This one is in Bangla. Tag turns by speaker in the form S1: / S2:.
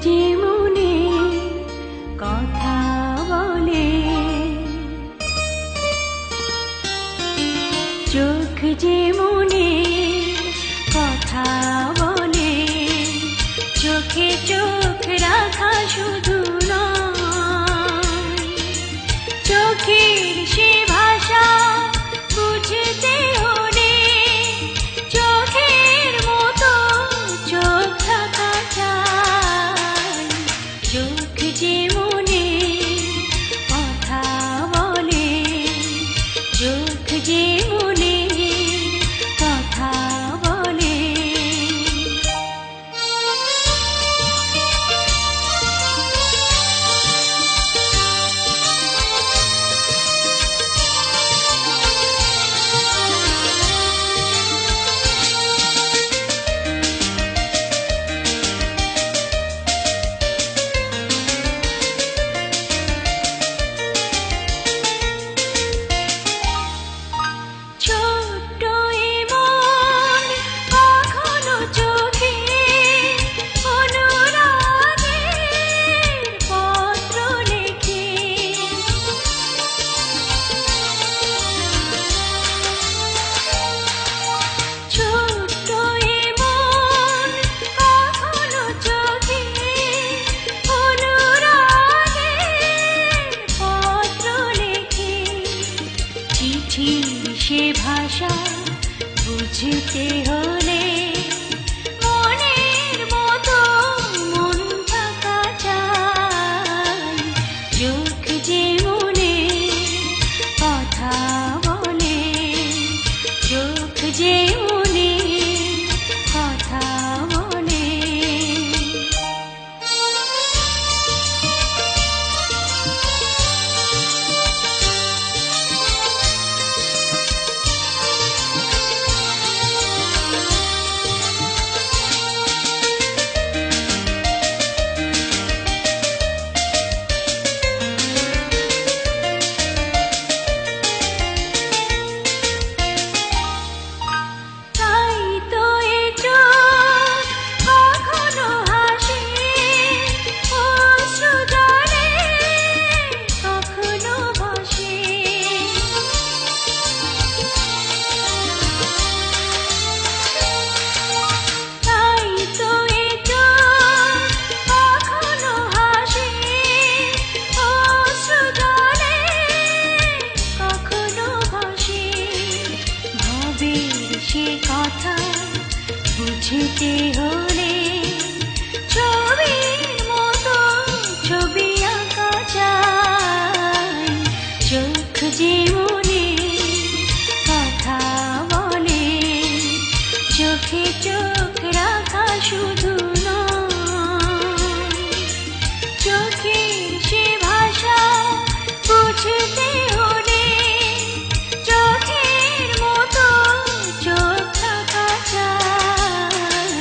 S1: যে মনে কথা বলে, চোখ যে মনে কথা বলে, চোখে চোখ রাখা শুধু নয়, চোখের সে ভাষা বুঝতে হলে চোখের মতো চোখ থাকা চাই। চোখ যে মনে কথা বলে, চোখ যে মনে কথা বলে। সে ভাষা বুঝতে হলে মনের মতো মন থাকা চাই। চোখ যে মনে কথা বলে, চোখ যে মনে কথা বলে। সে কথা বুঝতে হলে ছবির মতো ছবি আঁকা চাই। চোখ যে মনে কথা বলে, চোখে চোখ রাখা শুধু নয়, চোখের সে ভাষা বুঝতে হলে চোখের মতো চোখ থাকা চাই।